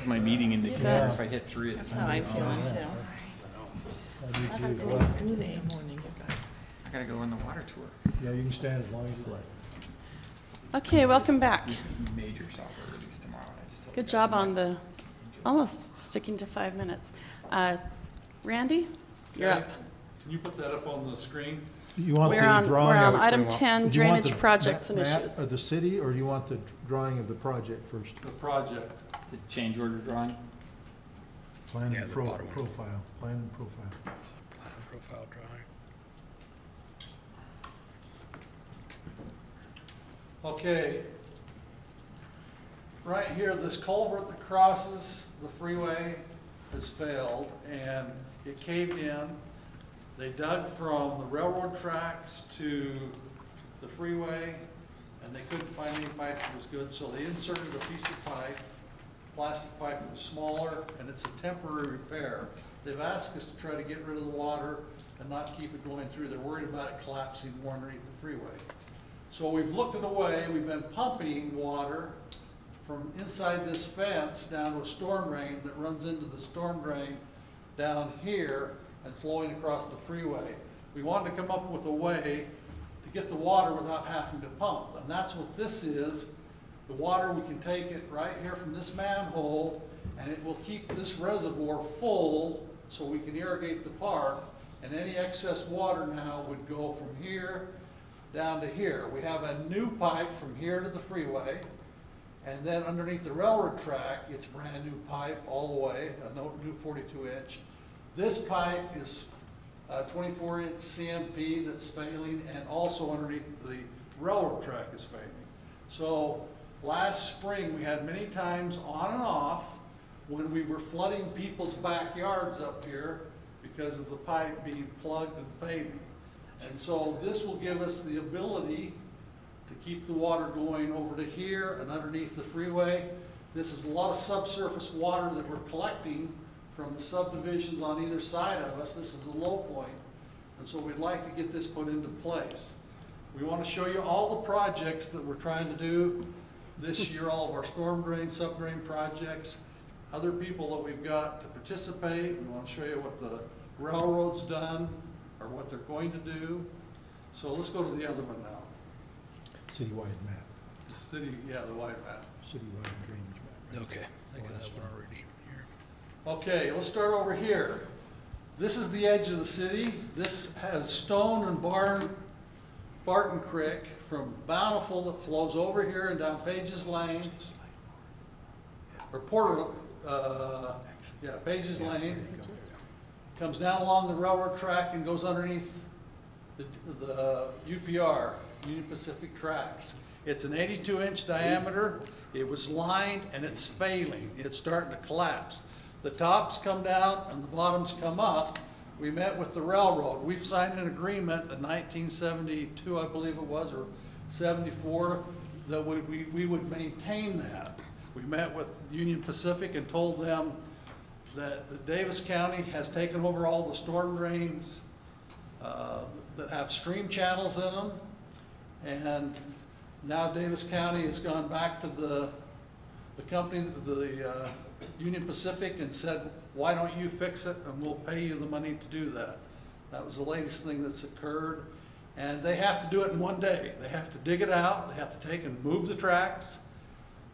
my meeting indicator. bet. If I hit 3, it's That's how I'm feeling too. I do too. I gotta go on the water tour. Yeah, you can stand as long as you like. Okay, welcome back. This major software release tomorrow. And I just told Good the guys job I'm on the, almost sticking to 5 minutes. Randy, you're up. Can you put that up on the screen? You want We're the on drawing item of, everyone. 10, do you want drainage the projects and map issues. of the city, or do you want the drawing of the project first? The project. the change order drawing. Plan Yeah, and the bottom one. profile, plan and profile. Plan and profile drawing. Okay. Right here, this culvert that crosses the freeway has failed and it caved in. They dug from the railroad tracks to the freeway and they couldn't find any pipe that was good, so they inserted a piece of pipe, plastic pipe that was smaller, and it's a temporary repair. They've asked us to try to get rid of the water and not keep it going through. They're worried about it collapsing more underneath the freeway. So we've looked it away. We've been pumping water from inside this fence down to a storm drain that runs into the storm drain down here and flowing across the freeway. We wanted to come up with a way to get the water without having to pump, and that's what this is. The water, we can take it right here from this manhole, and it will keep this reservoir full so we can irrigate the park, and any excess water now would go from here down to here. We have a new pipe from here to the freeway, and then underneath the railroad track, it's brand new pipe all the way, a new 42-inch. This pipe is 24-inch CMP that's failing, and also underneath the railroad track is failing. So last spring, we had many times on and off when we were flooding people's backyards up here because of the pipe being plugged and failing. And so this will give us the ability to keep the water going over to here and underneath the freeway. This is a lot of subsurface water that we're collecting from the subdivisions on either side of us. This is the low point. And so we'd like to get this put into place. We want to show you all the projects that we're trying to do this year, all of our storm drain, subdrain projects, other people that we've got to participate. We want to show you what the railroad's done or what they're going to do. So let's go to the other one now. Citywide map, The city, yeah, the white map. citywide drainage map. Okay, I got that one already here. Okay, let's start over here. This is the edge of the city. This has Stone and Barton Creek from Bountiful that flows over here and down Pages Lane, or Pages Lane, comes down along the railroad track and goes underneath the UPR, Union Pacific Tracks. It's an 82-inch diameter. It was lined and it's failing. It's starting to collapse. The tops come down and the bottoms come up. We met with the railroad. We've signed an agreement in 1972, I believe it was, or 74, that we would maintain that. We met with Union Pacific and told them that the Davis County has taken over all the storm drains that have stream channels in them. And now Davis County has gone back to the company, the Union Pacific, and said, why don't you fix it and we'll pay you the money to do that. That was the latest thing that's occurred. And they have to do it in one day. They have to dig it out. They have to take and move the tracks,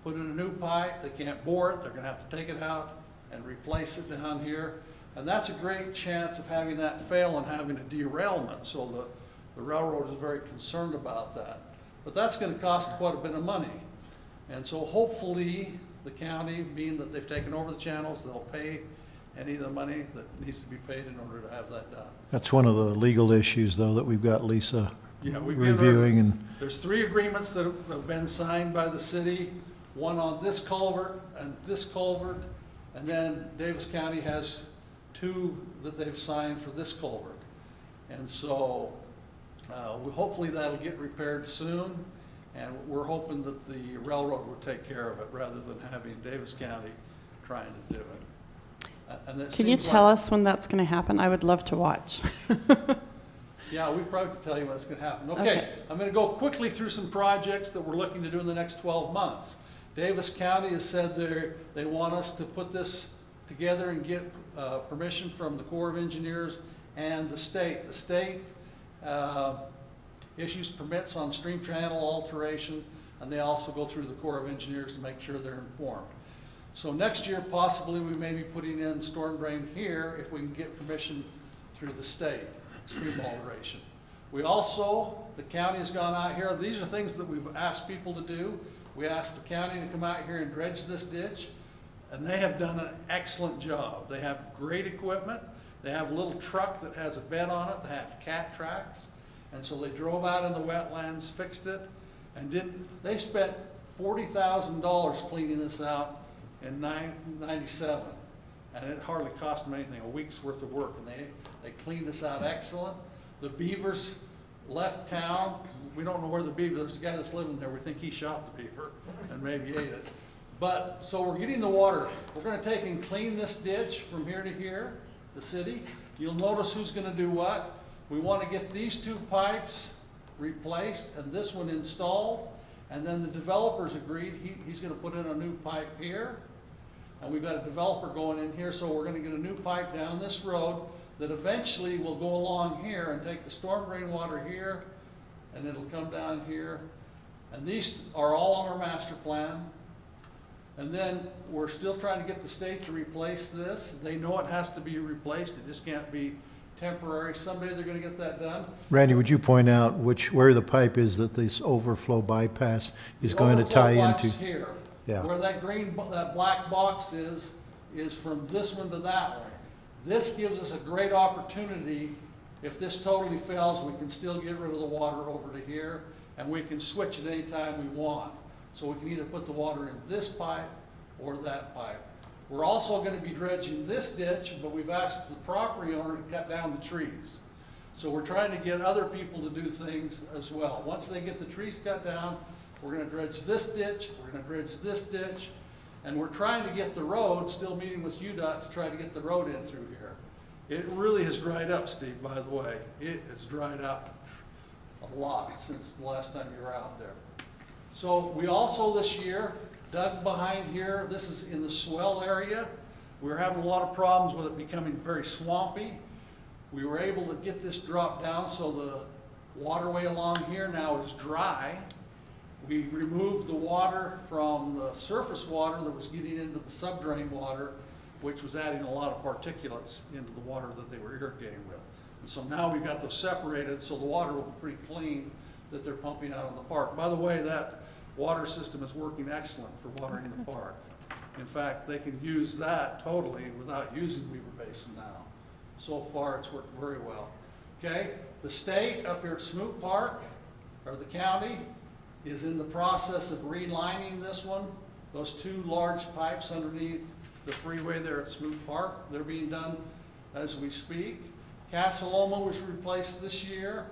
put in a new pipe. They can't bore it. They're going to have to take it out and replace it down here. And that's a great chance of having that fail and having a derailment. So the railroad is very concerned about that. But that's going to cost quite a bit of money. And so hopefully the county, being that they've taken over the channels, they'll pay any of the money that needs to be paid in order to have that done. That's one of the legal issues, though, that we've got Lisa Yeah, reviewing. And there's 3 agreements that have been signed by the city, one on this culvert, and then Davis County has 2 that they've signed for this culvert. And so hopefully that'll get repaired soon, and we're hoping that the railroad will take care of it rather than having Davis County trying to do it. Can you tell us when that's going to happen? I would love to watch. Yeah, we probably can tell you when it's going to happen. Okay, I'm going to go quickly through some projects that we're looking to do in the next 12 months. Davis County has said they want us to put this together and get permission from the Corps of Engineers and the state. The state issues permits on stream channel alteration, and they also go through the Corps of Engineers to make sure they're informed. So next year, possibly, we may be putting in storm drain here if we can get permission through the state, stream alteration. We also, the county has gone out here. These are things that we've asked people to do. We asked the county to come out here and dredge this ditch, and they have done an excellent job. They have great equipment. They have a little truck that has a bed on it that has cat tracks. And so they drove out in the wetlands, fixed it, and they spent $40,000 cleaning this out in 97. And it hardly cost them anything, a week's worth of work. And they cleaned this out excellent. The beavers left town. We don't know where the beaver, there's a guy that's living there. We think he shot the beaver and maybe ate it. But, so we're getting the water. We're gonna take and clean this ditch from here to here, the city. You'll notice who's gonna do what. We wanna get these 2 pipes replaced and this one installed. And then the developers agreed, he's gonna put in a new pipe here. And we've got a developer going in here, so we're gonna get a new pipe down this road that eventually will go along here and take the storm drain water here, and it'll come down here. And these are all on our master plan. And then we're still trying to get the state to replace this. They know it has to be replaced. It just can't be temporary. Someday they're gonna get that done. Randy, would you point out where the pipe is that this overflow bypass is going to tie The overflow into? box here. Yeah. Where that that black box is from this one to that one. This gives us a great opportunity. If this totally fails, we can still get rid of the water over to here, and we can switch it anytime we want. So we can either put the water in this pipe or that pipe. We're also going to be dredging this ditch, but we've asked the property owner to cut down the trees. So we're trying to get other people to do things as well. Once they get the trees cut down, we're going to dredge this ditch, we're going to dredge this ditch, and we're trying to get the road, still meeting with UDOT to try to get the road in through here. It really has dried up, Steve, by the way. It has dried up a lot since the last time you were out there. So we also this year dug behind here. This is in the swell area. We were having a lot of problems with it becoming very swampy. We were able to get this dropped down so the waterway along here now is dry. We removed the water from the surface water that was getting into the subdrain water, which was adding a lot of particulates into the water that they were irrigating with. And so now we've got those separated, so the water will be pretty clean that they're pumping out in the park. By the way, that water system is working excellent for watering the park. In fact, they can use that totally without using Weaver Basin now. So far, it's worked very well. Okay, the state up here at Smoot Park, or the county, is in the process of relining this one. Those 2 large pipes underneath the freeway there at Smoot Park, they're being done as we speak. Casa Loma was replaced this year,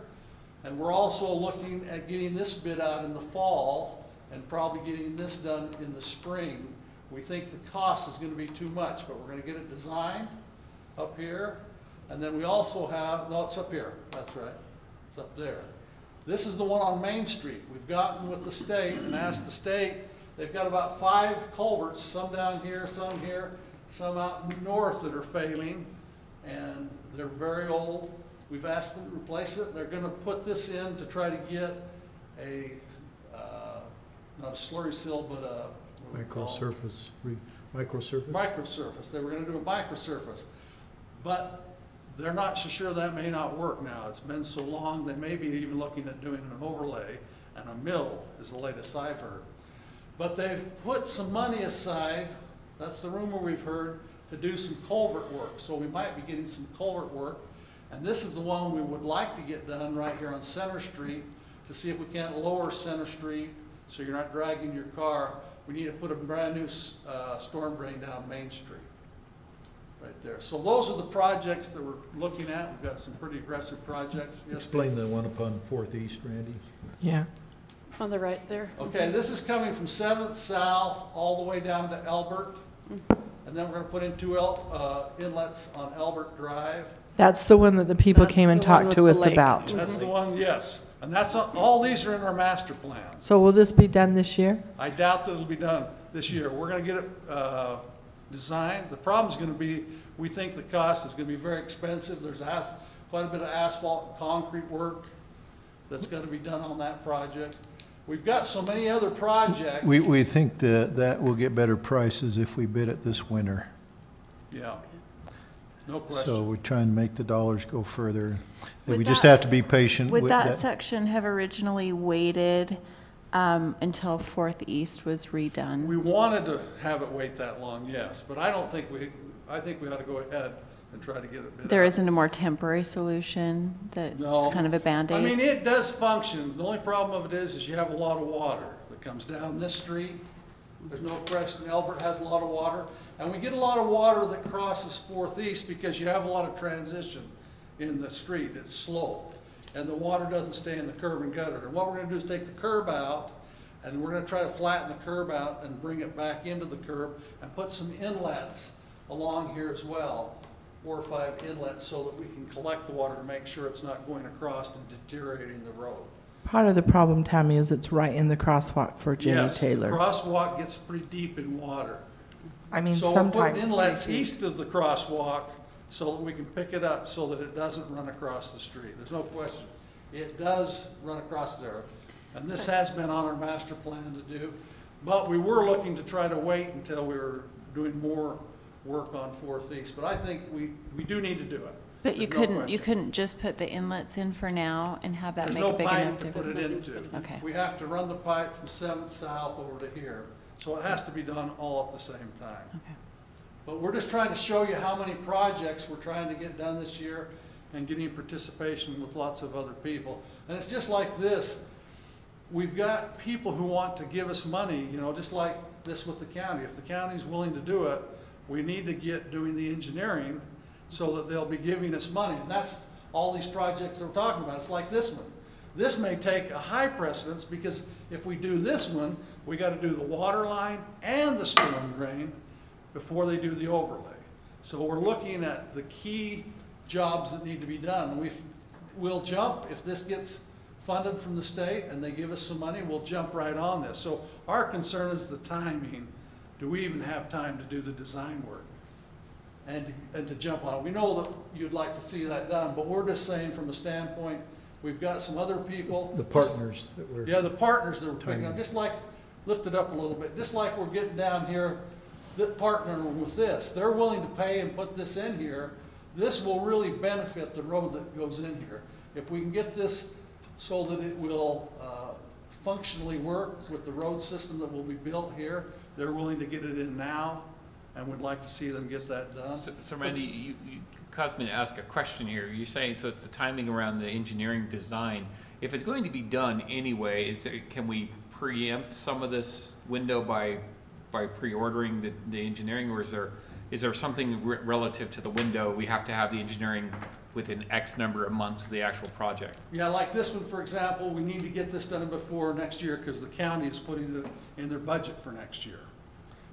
and we're also looking at getting this bid out in the fall and probably getting this done in the spring. We think the cost is going to be too much, but we're going to get it designed up here. And then we also have, no, it's up here, that's right, it's up there. This is the one on Main Street. We've gotten with the state and asked the state. They've got about 5 culverts, some down here, some out north that are failing, and they're very old. We've asked them to replace it. They're going to put this in to try to get a, not a slurry sill, but a Microsurface. Microsurface. They were going to do a microsurface. But they're not so sure that may not work now. It's been so long, they may be even looking at doing an overlay, and a mill is the latest I've heard. But they've put some money aside, that's the rumor we've heard, to do some culvert work. So we might be getting some culvert work. And this is the one we would like to get done right here on Center Street to see if we can't lower Center Street so you're not dragging your car. We need to put a brand new storm drain down Main Street. Right there. So those are the projects that we're looking at. We've got some pretty aggressive projects. Yes, Explain the one upon 4th East, Randy. Yeah. On the right there. okay, this is coming from 7th South all the way down to Elbert. And then we're going to put in 2 inlets on Elbert Drive. That's the one that the people That's came and the one talked with to the us lake. about. That's the one, yes. And that's, all these are in our master plan. So will this be done this year? I doubt that it'll be done this year. We're gonna get it designed. The problem's gonna be, we think the cost is gonna be very expensive. There's quite a bit of asphalt and concrete work that's gonna be done on that project. We've got so many other projects. We think that will get better prices if we bid it this winter. Yeah, no question. So we're trying to make the dollars go further. Would We just that- have to be patient with Would that that. section have originally waited until Fourth East was redone? We wanted to have it wait that long, yes, but I don't think I think we ought to go ahead and try to get it bid There out. isn't a more temporary solution that's No. kind of a I Band-Aid? mean, it does function. The only problem of it is you have a lot of water that comes down this street. There's no question, Elbert has a lot of water. And we get a lot of water that crosses Fourth East because you have a lot of transition in the street. It's sloped. And the water doesn't stay in the curb and gutter. And what we're gonna do is take the curb out, and we're gonna try to flatten the curb out and bring it back into the curb and put some inlets along here as well. 4 or 5 inlets so that we can collect the water to make sure it's not going across and deteriorating the road. Part of the problem, Tammy, is it's right in the crosswalk for Jenny Yes, the Taylor. crosswalk gets pretty deep in water. I mean, So we're putting sometimes. inlets east of the crosswalk so that we can pick it up so that it doesn't run across the street. There's no question. It does run across there. And this has been on our master plan to do. But we were looking to try to wait until we were doing more work on Fourth East. But I think we do need to do it. But you There's no couldn't, you question. couldn't just put the inlets in for now and have that There's make a no big enough pipe to put difference? it into. Okay. We have to run the pipe from 7th South over to here. So it has to be done all at the same time. Okay. But we're just trying to show you how many projects we're trying to get done this year and getting participation with lots of other people. And it's just like this. We've got people who want to give us money, you know, just like this with the county. If the county's willing to do it, we need to get doing the engineering so that they'll be giving us money. And that's all these projects that we're talking about. It's like this one. This may take a high precedence because if we do this one, we got to do the water line and the storm drain before they do the overlay. So we're looking at the key jobs that need to be done. And we'll jump, if this gets funded from the state and they give us some money, we'll jump right on this. So our concern is the timing. Do we even have time to do the design work and to jump on it? We know that you'd like to see that done, but we're just saying from a standpoint, we've got some other people. The partners that we're. Yeah, the partners that we're picking Timing. up, just like, lift it up a little bit, just like we're getting down here, that partner with this. They're willing to pay and put this in here. This will really benefit the road that goes in here. If we can get this so that it will functionally work with the road system that will be built here, they're willing to get it in now, and we'd like to see them get that done. So Randy, you caused me to ask a question here. You're saying, so it's the timing around the engineering design. If it's going to be done anyway, can we preempt some of this window by pre-ordering the engineering, or is there something relative to the window? We have to have the engineering within X number of months of the actual project. Yeah, like this one, for example, we need to get this done before next year because the county is putting it in their budget for next year.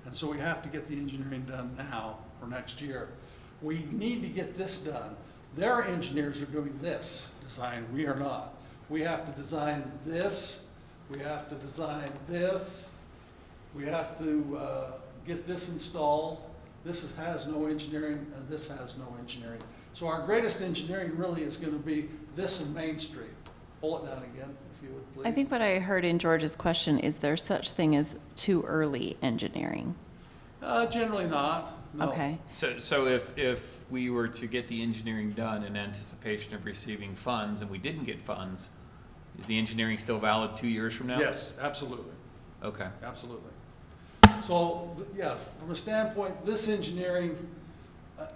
And so we have to get the engineering done now for next year. We need to get this done. Their engineers are doing this design, we are not. We have to design this, we have to design this, we have to get this installed. This has no engineering, and this has no engineering. So our greatest engineering really is going to be this and Main Street. Pull it down again, if you would, please. I think what I heard in George's question is there such thing as too early engineering? Generally not, no. Okay. So if we were to get the engineering done in anticipation of receiving funds and we didn't get funds, is the engineering still valid 2 years from now? Yes, absolutely, Okay. absolutely. So, yeah, from a standpoint, this engineering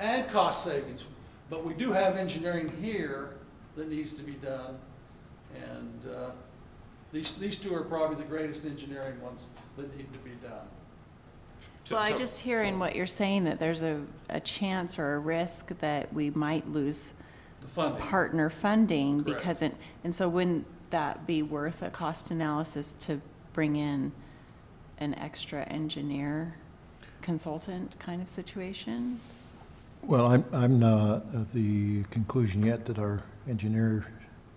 and cost savings, but we do have engineering here that needs to be done. And these two are probably the greatest engineering ones that need to be done. So- Well, I so- just hearing what you're saying, that there's a chance or a risk that we might lose The funding. partner funding Correct. because and so wouldn't that be worth a cost analysis to bring in an extra engineer consultant kind of situation? Well, I'm not of the conclusion yet that our engineer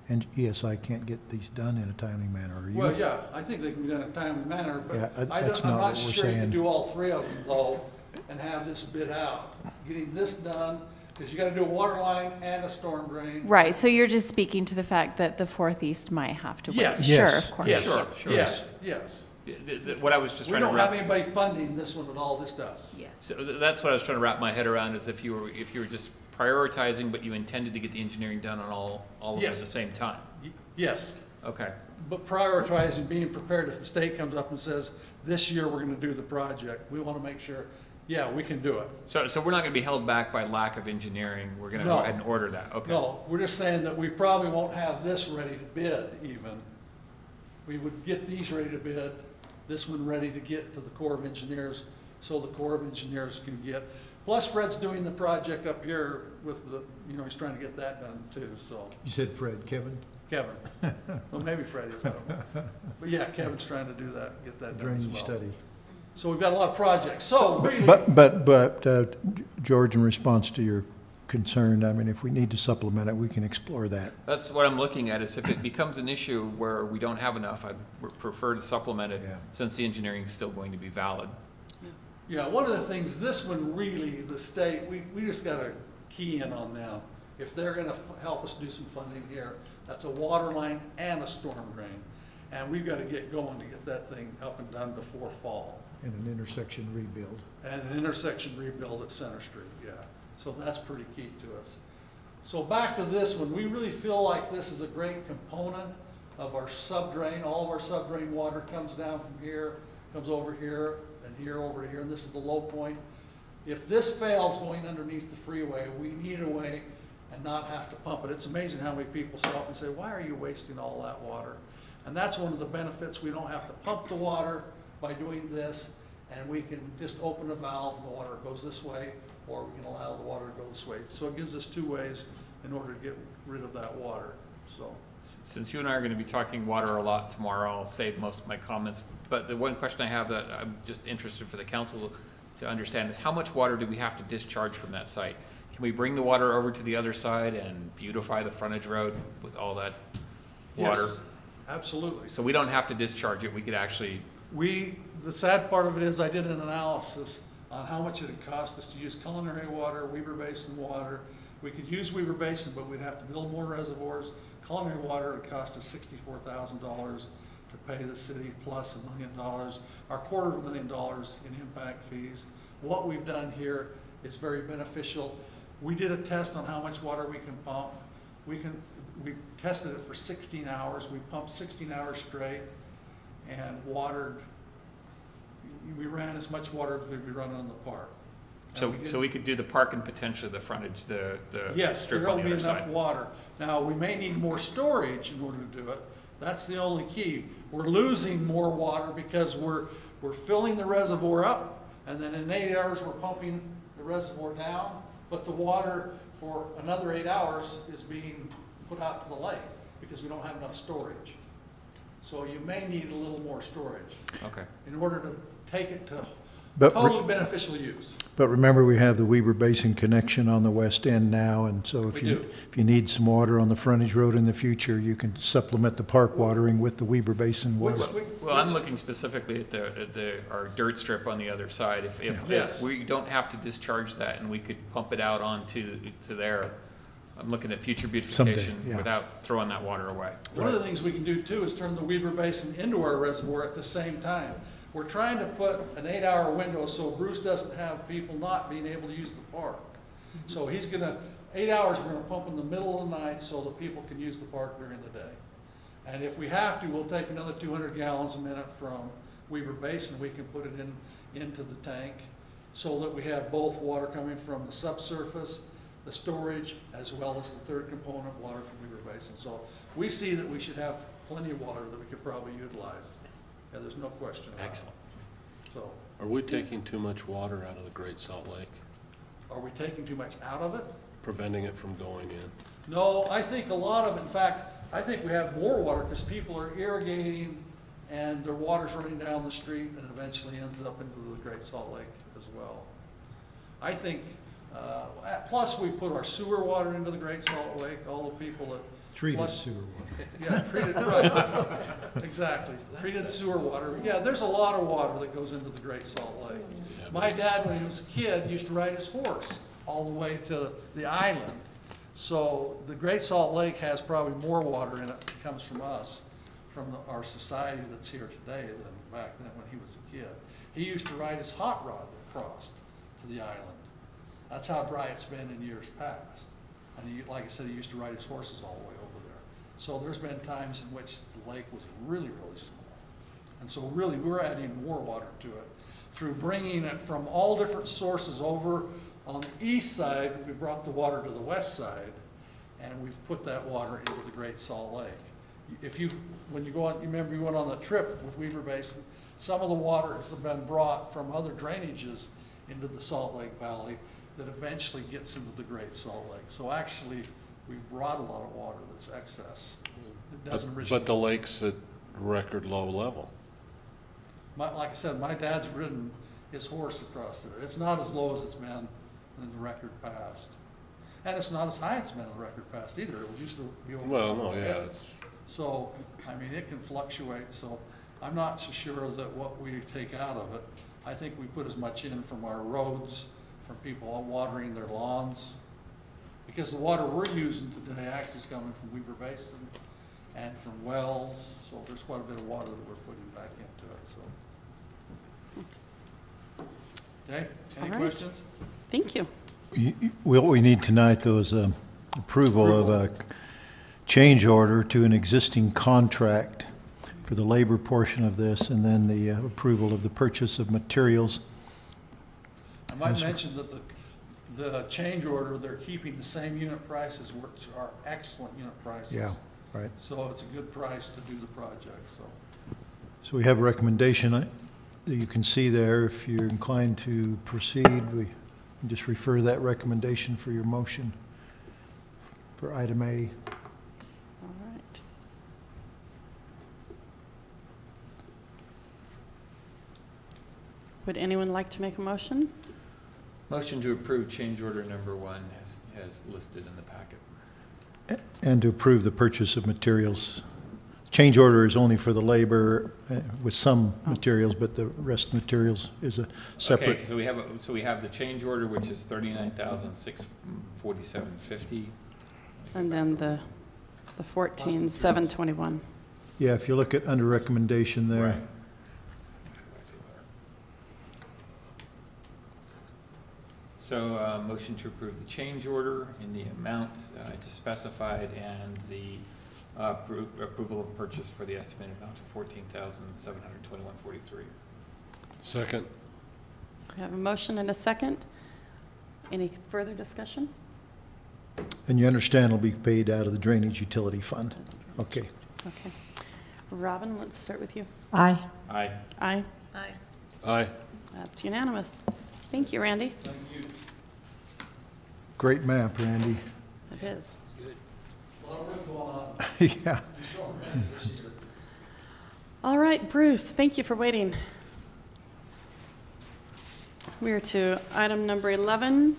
and ESI can't get these done in a timely manner, are you? Well, yeah, I think they can be done in a timely manner, Yeah, but that's I'm not not what we're sure you can saying. do all three of them though, and have this bid out. Getting this done, because you gotta do a water line and a storm drain. Right, so you're just speaking to the fact that the Fourth East might have to wait? Yes. Sure, Yes. of course. Yes, Sure. yes, yes. What I was just We trying to don't have wrap, anybody funding this one at all, this does. Yes. so that's what I was trying to wrap my head around, is if you were just prioritizing, but you intended to get the engineering done on all of them at Yes. the same time. Yes, Okay. but prioritizing, being prepared if the state comes up and says, this year we're gonna do the project, we wanna make sure, yeah, we can do it. So we're not gonna be held back by lack of engineering, we're gonna go No. ahead and order that, okay? No, we're just saying that we probably won't have this ready to bid even. We would get these ready to bid, this one ready to get to the Corps of Engineers, so the Corps of Engineers can get. Plus Fred's doing the project up here with the, you know, he's trying to get that done too, so, You said Fred, Kevin? Kevin. Well, maybe Fred is, I don't know. But yeah, Kevin's trying to do that, get that done as Drainage well. study. So we've got a lot of projects, so really. But, George, in response to your concern, I mean, if we need to supplement it, we can explore that. That's what I'm looking at, is if it becomes an issue where we don't have enough, I'd prefer to supplement it, Yeah. since the engineering's still going to be valid. Yeah, one of the things, this one really, the state, we just gotta key in on them. If they're gonna help us do some funding here, that's a water line and a storm drain. And we've gotta get going to get that thing up and done before fall. And an intersection rebuild. And an intersection rebuild at Center Street, yeah. So that's pretty key to us. So back to this one, we really feel like this is a great component of our subdrain. All of our subdrain water comes down from here, comes over here, and here over to here, and this is the low point. If this fails going underneath the freeway, we need a way and not have to pump it. It's amazing how many people stop and say, why are you wasting all that water? And that's one of the benefits. We don't have to pump the water by doing this, and we can just open a valve and the water goes this way, or we can allow the water to go this way. So it gives us two ways in order to get rid of that water, so. Since you and I are gonna be talking water a lot tomorrow, I'll save most of my comments, but the one question I have that I'm just interested for the council to understand is how much water do we have to discharge from that site? Can we bring the water over to the other side and beautify the frontage road with all that water? Yes, absolutely. So we don't have to discharge it, we could actually, The sad part of it is I did an analysis on how much it would cost us to use culinary water, Weber Basin water. We could use Weber Basin, but we'd have to build more reservoirs. Culinary water would cost us $64,000 to pay the city, plus $1 million, our $250,000 in impact fees. What we've done here is very beneficial. We did a test on how much water we can pump. We tested it for 16 hours. We pumped 16 hours straight and watered. We ran as much water as we'd be running in the park. so we could do the park and potentially the frontage, the Yes, strip there'll on the be other enough side. water. Now, we may need more storage in order to do it. That's the only key. We're losing more water because we're filling the reservoir up, and then in 8 hours, we're pumping the reservoir down, but the water for another 8 hours is being put out to the lake because we don't have enough storage. So you may need a little more storage Okay. in order to take it to But totally beneficial use. But remember, we have the Weber Basin connection on the west end now, and so We do. if you need some water on the frontage road in the future, you can supplement the park watering with the Weber Basin water. Well, I'm looking specifically at our dirt strip on the other side. If Yes. we don't have to discharge that and we could pump it out onto there, I'm looking at future beautification Someday, yeah. without throwing that water away. One of the things we can do too is turn the Weber Basin into our reservoir at the same time. We're trying to put an 8-hour window so Bruce doesn't have people not being able to use the park. So he's gonna, 8 hours, we're gonna pump in the middle of the night so that people can use the park during the day. And if we have to, we'll take another 200 gallons a minute from Weber Basin. We can put it into the tank so that we have both water coming from the subsurface, the storage, as well as the third component, water from Weber Basin. So we see that we should have plenty of water that we could probably utilize. Yeah, there's no question about it. Excellent. So, Are we taking too much water out of the Great Salt Lake, are we taking too much out of it? preventing it from going in? No, I think a lot of it, in fact, I think we have more water because people are irrigating and their water's running down the street and eventually ends up into the Great Salt Lake as well. I think, plus we put our sewer water into the Great Salt Lake. All the people that Treated flush- sewer water. Yeah, treated, right, exactly, treated sewer water. Yeah, there's a lot of water that goes into the Great Salt Lake. Yeah, My dad, when he was a kid, used to ride his horse all the way to the island. So the Great Salt Lake has probably more water in it that comes from us, from our society that's here today than back then when he was a kid. He used to ride his hot rod across to the island. That's how dry it's been in years past. And he, like I said, he used to ride his horses all the way over there. So there's been times in which the lake was really, really small. And so really, we're adding more water to it through bringing it from all different sources over. On the east side, we brought the water to the west side, and we've put that water into the Great Salt Lake. If you, when you go on, you remember you went on the trip with Weaver Basin, some of the water has been brought from other drainages into the Salt Lake Valley that eventually gets into the Great Salt Lake. So actually, we've brought a lot of water that's excess. It doesn't But the lake's at record low level. Like I said, my dad's ridden his horse across there. It's not as low as it's been in the record past. And it's not as high as it's been in the record past either. It was used to be over. Well, no, yeah, it's, So, I mean, it can fluctuate, so I'm not so sure that what we take out of it, I think we put as much in from our roads, from people watering their lawns, because the water we're using today actually is coming from Weaver Basin and from wells, so there's quite a bit of water that we're putting back into it, so. Okay, any All right. questions? Thank you. What we need tonight, though, is approval of a change order to an existing contract for the labor portion of this, and then the approval of the purchase of materials. I might Yes, sir. mention that the change order, they're keeping the same unit prices, which are excellent unit prices. Yeah, right. So it's a good price to do the project, so. So we have a recommendation that you can see there. If you're inclined to proceed, we can just refer that recommendation for your motion for item A. All right. Would anyone like to make a motion? Motion to approve change order number 1 as listed in the packet. And to approve the purchase of materials. Change order is only for the labor with some materials, but the rest of the materials is a separate. Okay, so we have the change order, which is $39,647.50. And then the 14,721. Yeah, if you look at under recommendation there. Right. So, motion to approve the change order in the amount just specified and the approval of purchase for the estimated amount of $14,721.43. second, We have a motion and a second. Any further discussion? And you understand it'll be paid out of the drainage utility fund. Okay. Okay. Robin, let's start with you. Aye. Aye. Aye. aye. That's unanimous. Thank you, Randy. Thank you. Great map, Randy. It is. A lot of work going on. Yeah. You're showing Randy this year. All right, Bruce, thank you for waiting. We are to item number 11,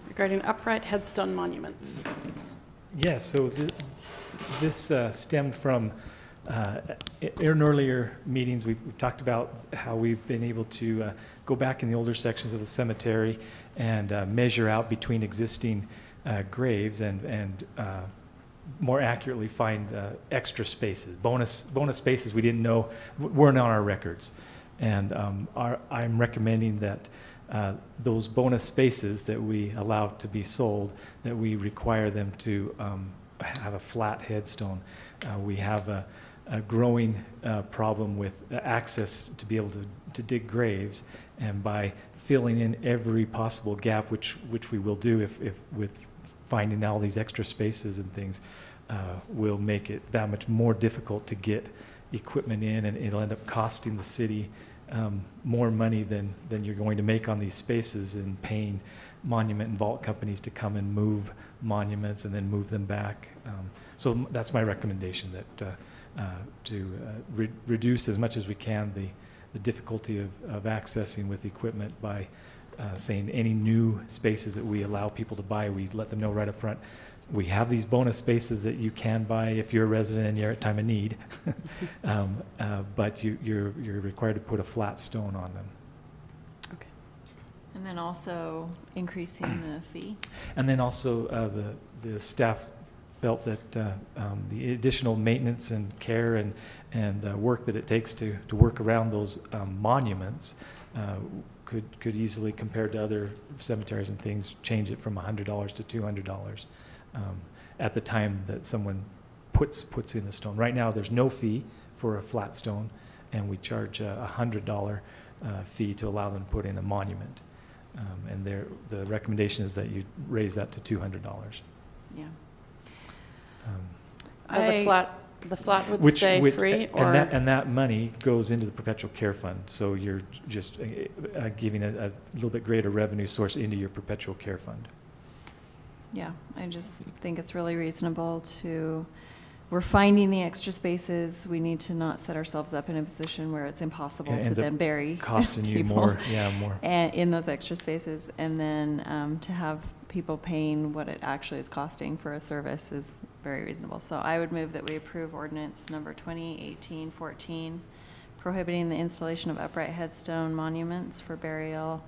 regarding upright headstone monuments. Yes, so this stemmed from in earlier meetings, we've talked about how we've been able to go back in the older sections of the cemetery and measure out between existing graves and more accurately find extra spaces, bonus spaces we didn't know weren't on our records. And I'm recommending that those bonus spaces that we allow to be sold, that we require them to have a flat headstone. We have a growing problem with access to be able to dig graves, and by filling in every possible gap, which we will do if with finding all these extra spaces and things, will make it that much more difficult to get equipment in, and it'll end up costing the city more money than you're going to make on these spaces, and paying monument and vault companies to come and move monuments and then move them back. So that's my recommendation, that to reduce as much as we can the difficulty of accessing with equipment by saying any new spaces that we allow people to buy, we let them know right up front, We have these bonus spaces that you can buy if you're a resident and you're at time of need, but you're required to put a flat stone on them. And then also increasing the fee. And then also the staff felt that the additional maintenance and care and work that it takes to work around those monuments could easily, compared to other cemeteries and things, change it from $100 to $200 at the time that someone puts in a stone. Right now, there's no fee for a flat stone, and we charge a $100 fee to allow them to put in a monument. And the recommendation is that you raise that to $200. Yeah. Well, the flat would stay free, or? And that money goes into the perpetual care fund, so you're just giving a little bit greater revenue source into your perpetual care fund. Yeah, I just think it's really reasonable we're finding the extra spaces. We need to not set ourselves up in a position where it's impossible to then bury costing you people more in those extra spaces. And then to have people paying what it actually is costing for a service is very reasonable. So I would move that we approve ordinance number 2018-14, prohibiting the installation of upright headstone monuments for burial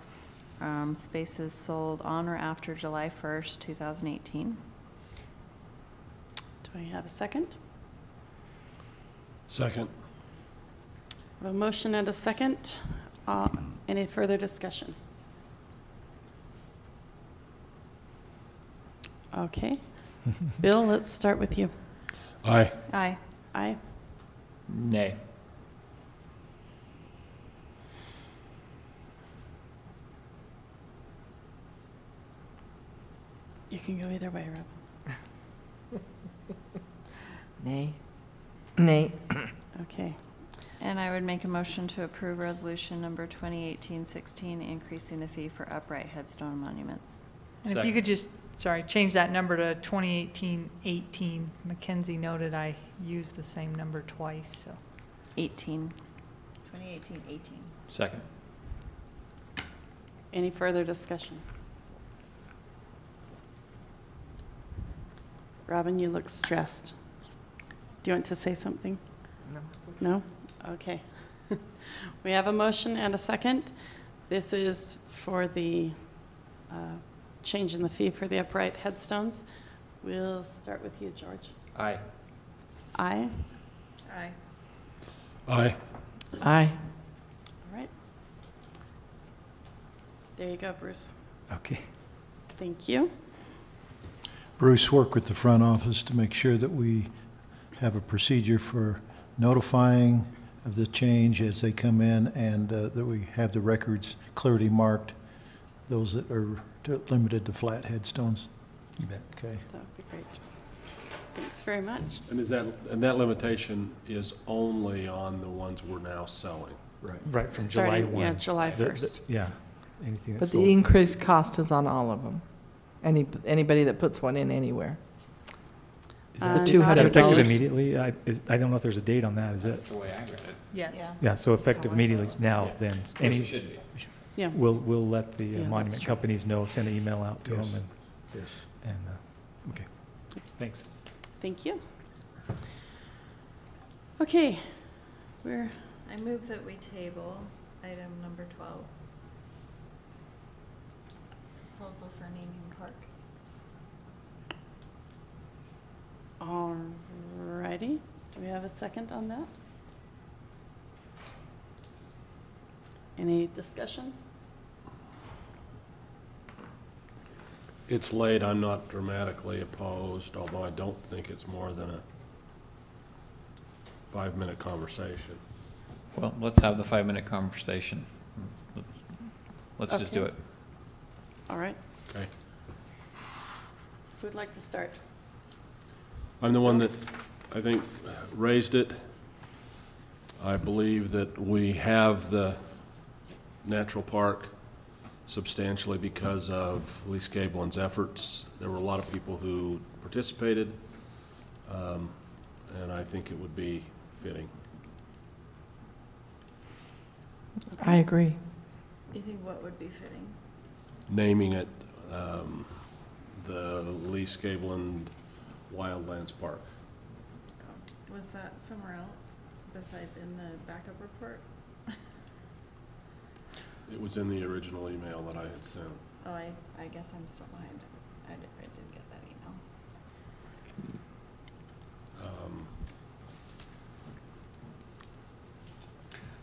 spaces sold on or after July 1st, 2018. Do I have a second? Second. I have a motion and a second. Any further discussion? Okay. Bill, let's start with you. Aye. Aye. Aye. Nay. You can go either way, Rob. Nay. Nay. Okay. And I would make a motion to approve resolution number 2018-16, increasing the fee for upright headstone monuments. And if you could just, change that number to 2018-18. Mackenzie noted I used the same number twice, so. 2018-18. Second. Any further discussion? Robin, you look stressed. Do you want to say something? No? Okay. We have a motion and a second. This is for the change in the fee for the upright headstones. We'll start with you, George. Aye. Aye. Aye. Aye. Aye. All right. There you go, Bruce. Okay. Thank you. Bruce, work with the front office to make sure that we have a procedure for notifying of the change as they come in, and that we have the records clearly marked, those that are limited to flat headstones. You bet. Okay. That would be great. Thanks very much. And that limitation is only on the ones we're now selling? Right. Right, from Starting, July 1. yeah, July 1st. Yeah, anything But that's the sold. increased cost is on all of them. Anybody that puts one in anywhere. Is the that $200 effective immediately? I don't know if there's a date on that, is That's it? the way I read it. Yes. Yeah, so effective immediately now, Yeah. then. Which it should be. Yeah. We'll let the Yeah, that's monument true. companies know, send an email out to Yes. them, Yes. okay. Thanks. Thank you. Okay. I move that we table item number 12. Proposal for naming park. All righty. Do we have a second on that? Any discussion? It's late, I'm not dramatically opposed, although I don't think it's more than a 5-minute conversation. Well, let's have the 5-minute conversation. Let's just do Okay. it. All right. Okay. Who'd like to start? I'm the one that, I think, raised it. I believe that we have the natural park substantially because of Lee Scablin's efforts. There were a lot of people who participated, and I think it would be fitting. I agree. You think what would be fitting? Naming it the Lee Scabland Wildlands Park. Was that somewhere else besides in the backup report? It was in the original email that I had sent. Oh, I guess I'm still behind. I didn't get that email.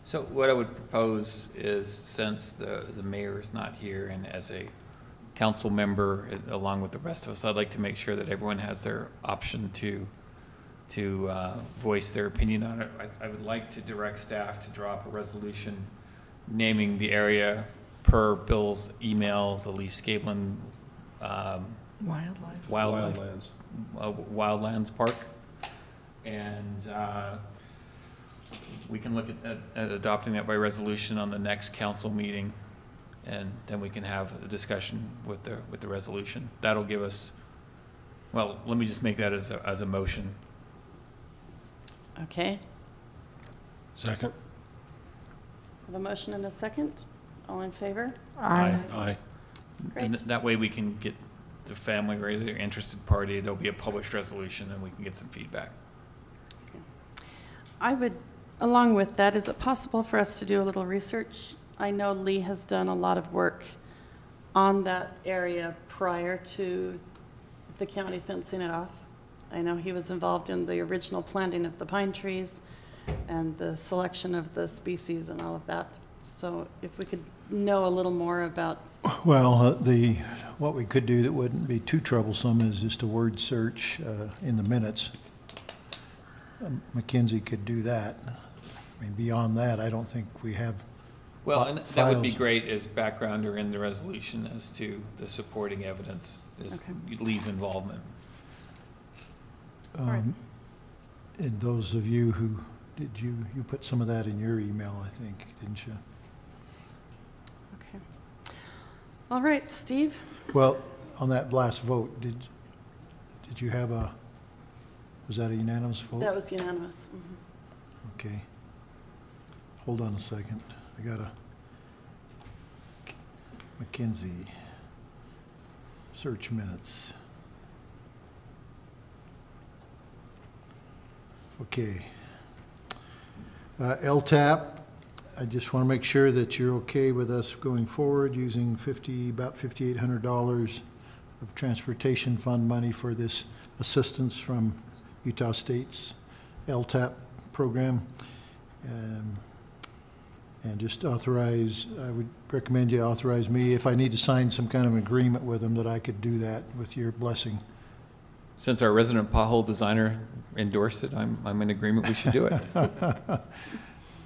So what I would propose is, since the mayor is not here, and as a council member, along with the rest of us, I'd like to make sure that everyone has their option to voice their opinion on it. I would like to direct staff to draw up a resolution naming the area per Bill's email, the Lee Scabland Wildlands Park. And we can look at adopting that by resolution on the next council meeting, and then we can have a discussion with the resolution. That'll give us, well, let me just make that as a motion. Okay. Second? Have a motion and a second. All in favor? Aye. Great. And that way we can get the family or the interested party, there'll be a published resolution, and we can get some feedback. I would, along with that, is it possible for us to do a little research? I know Lee has done a lot of work on that area prior to the county fencing it off. I know he was involved in the original planting of the pine trees and the selection of the species and all of that. So if we could know a little more about. Well, what we could do that wouldn't be too troublesome is just a word search in the minutes. Mackenzie could do that. I mean, beyond that, I don't think we have. Well, and that would be files. great as background or in the resolution as to the supporting evidence, is Lee's involvement. Right. And those of you who, you put some of that in your email, I think, didn't you? Okay. All right, Steve? Well, on that last vote, did you have was that a unanimous vote? That was unanimous. Okay. Hold on a second. I got Mackenzie. Search minutes. Okay. LTAP, I just want to make sure that you're okay with us going forward using about $5,800 of transportation fund money for this assistance from Utah State's LTAP program. And just authorize, I would recommend you authorize me, if I need to sign some kind of agreement with them, that I could do that with your blessing. Since our resident pothole designer endorsed it, I'm in agreement we should do it.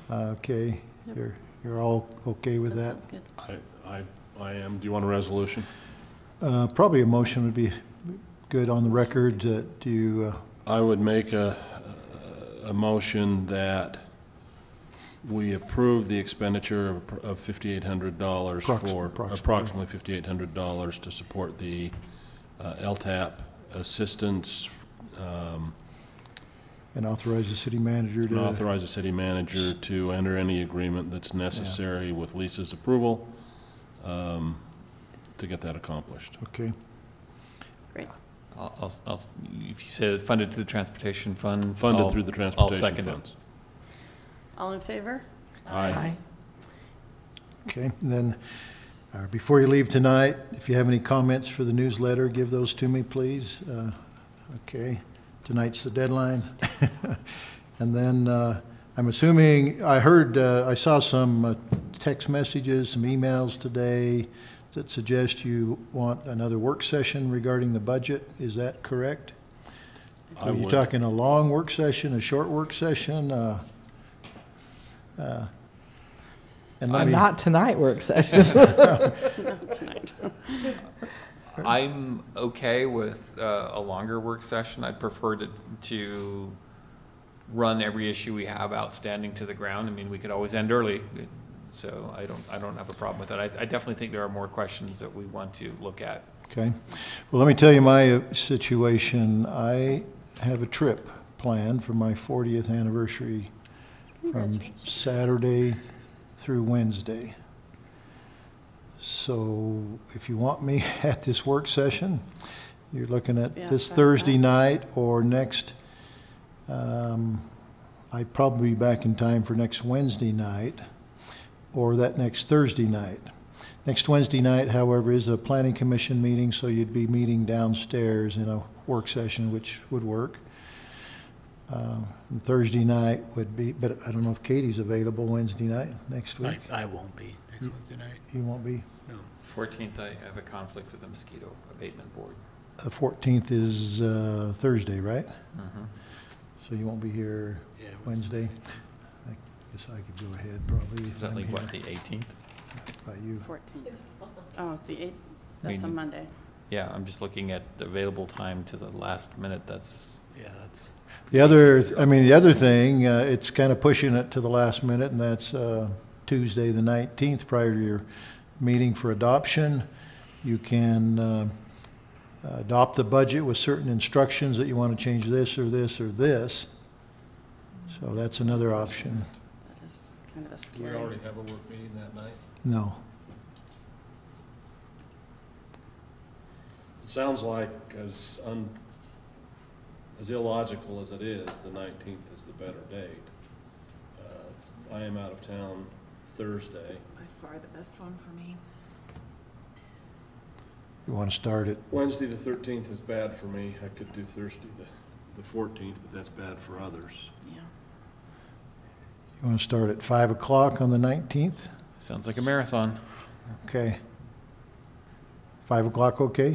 Okay, Yep. you're all okay with that? Sounds good. I am. Do you want a resolution? Probably a motion would be good on the record. Do you? I would make a motion that we approve the expenditure of $5,800 for approximately $5,800 to support the LTAP assistance. And authorize the city manager to. Authorize the city manager to enter any agreement that's necessary with Lisa's approval to get that accomplished. Okay. Great. If you say funded through the transportation fund. Funded through the transportation I'll second funds. it. All in favor? Aye. Okay, and then before you leave tonight, if you have any comments for the newsletter, give those to me, please. Okay, tonight's the deadline. And then I'm assuming, I saw some text messages, some emails today that suggest you want another work session regarding the budget. Is that correct? I Are you would. talking a long work session, a short work session? And let me, Not tonight work session. Not tonight. I'm okay with a longer work session. I'd prefer to run every issue we have outstanding to the ground. I mean, we could always end early, so I don't have a problem with that. I definitely think there are more questions that we want to look at. okay. Well, let me tell you my situation. I have a trip planned for my 40th anniversary from Saturday through Wednesday. So if you want me at this work session, you're looking at Yeah, this back Thursday up. night or next, I'd probably be back in time for next Wednesday night or that next Thursday night. Next Wednesday night, however, is a planning commission meeting, so you'd be meeting downstairs in a work session, which would work. And Thursday night would be, but I don't know if Katie's available Wednesday night next week. I won't be next Wednesday night. You won't be? No. 14th, I have a conflict with the mosquito abatement board. The 14th is Thursday, right? Mhm. So you won't be here Yeah, Wednesday? I guess I could go ahead probably Is if that I'm like, here. what, the 18th? By you. 14th. Oh, the 8th, that's a Meeting. Monday. Yeah, I'm just looking at the available time to the last minute. That's, Yeah, that's, The other thing, it's kind of pushing it to the last minute, and that's Tuesday, the 19th, prior to your meeting for adoption. You can adopt the budget with certain instructions that you want to change this or this or this. So that's another option. That is kind of a Do scary. we already have a work meeting that night? No. It sounds like, as illogical as it is, the 19th is the better date. I am out of town Thursday. By far the best one for me. You want to start at, Wednesday, the 13th is bad for me. I could do Thursday, the 14th, but that's bad for others. Yeah. you want to start at 5 o'clock on the 19th? sounds like a marathon. Okay. 5 o'clock, okay?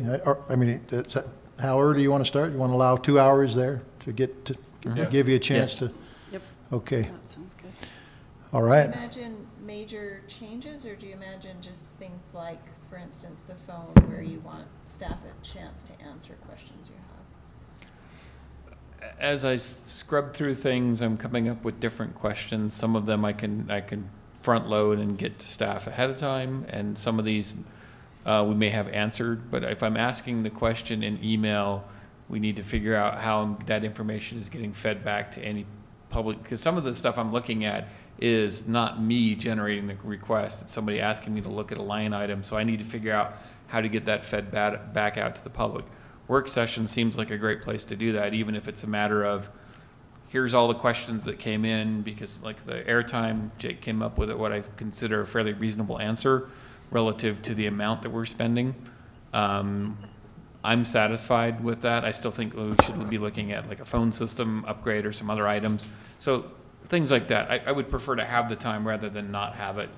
How early you want to start? You want to allow 2 hours there to get to, Mhm. give you a chance Yes. to? Yep. Okay, That sounds good. all Do right. you imagine major changes, or do you imagine just things like, for instance, the phone, where you want staff a chance to answer questions you have? As I scrub through things, I'm coming up with different questions. Some of them I can front load and get to staff ahead of time, and some of these we may have answered. But if I'm asking the question in email, we need to figure out how that information is getting fed back to any public, because some of the stuff I'm looking at is not me generating the request. It's somebody asking me to look at a line item, so I need to figure out how to get that fed back out to the public. Work session seems like a great place to do that, even if it's a matter of, here's all the questions that came in, because like the airtime, Jake came up with what I consider a fairly reasonable answer relative to the amount that we're spending. I'm satisfied with that. I still think we should be looking at like a phone system upgrade or some other items. So things like that. I would prefer to have the time rather than not have it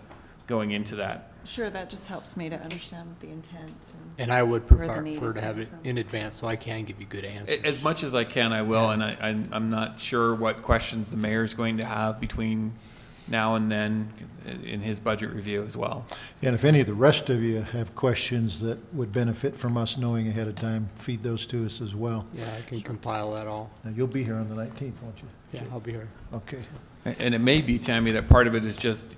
going into that. Sure, that just helps me to understand the intent. and I would Where the need prefer is to have coming it from. in advance so I can give you good answers. As much as I can, I will, and I'm not sure what questions the mayor's going to have between now and then in his budget review as well. And if any of the rest of you have questions that would benefit from us knowing ahead of time, feed those to us as well. Yeah, I can compile that all. Now, you'll be here on the 19th, won't you? Yeah, I'll be here. Okay. And it may be, Tammy, that part of it is just,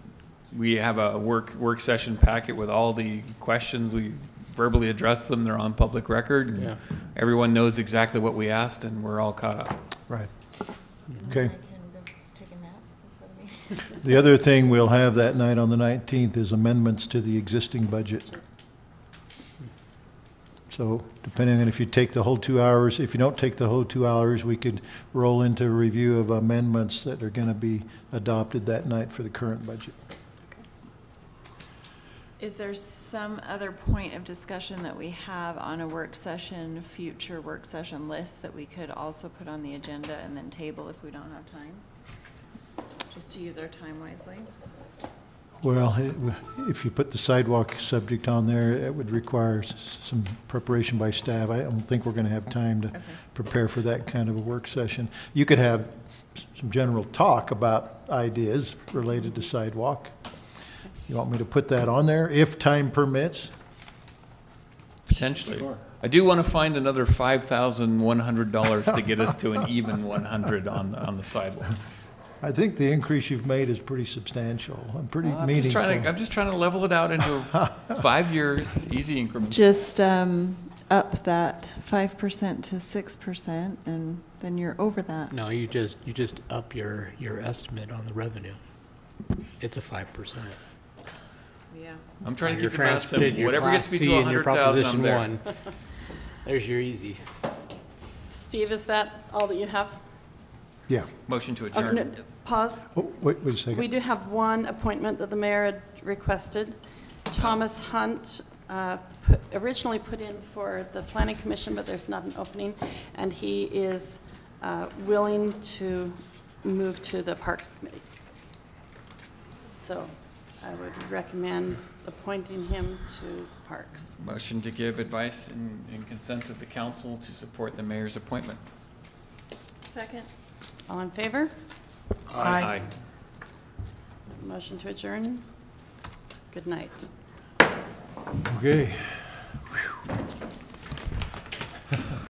we have a work session packet with all the questions, we verbally address them, they're on public record, and Yeah. everyone knows exactly what we asked, and we're all caught up. Right. And Okay. I can go take a nap in front of me. The other thing we'll have that night on the 19th is amendments to the existing budget. So depending on if you take the whole 2 hours, if you don't take the whole 2 hours, we could roll into a review of amendments that are going to be adopted that night for the current budget. Is there some other point of discussion that we have on a work session, future work session list that we could also put on the agenda and then table if we don't have time? Just to use our time wisely. Well, if you put the sidewalk subject on there, it would require some preparation by staff. I don't think we're going to have time to Okay. prepare for that kind of a work session. You could have some general talk about ideas related to sidewalk. You want me to put that on there if time permits? Potentially. Sure. I do want to find another $5,100 to get us to an even 100 on the sidewalks. I think the increase you've made is pretty substantial and pretty I'm meaningful. just trying to level it out into 5 years, easy increments. Just up that 5% to 6%, and then you're over that. No, you just up your estimate on the revenue. It's a 5%. Yeah. I'm trying to Your keep the math trans- simple. your Whatever Class gets me C to and your 100,000, I'm Proposition there. 1. There's your easy. Steve, is that all that you have? Yeah. Motion to Oh, no, adjourn. Pause. Oh, wait a We second. do have one appointment that the mayor had requested. Thomas Hunt originally put in for the planning commission, but there's not an opening, and he is willing to move to the parks committee. So I would recommend appointing him to parks. Motion to give advice and consent of the council to support the mayor's appointment. Second. All in favor? Aye. Motion to adjourn. Good night. Okay.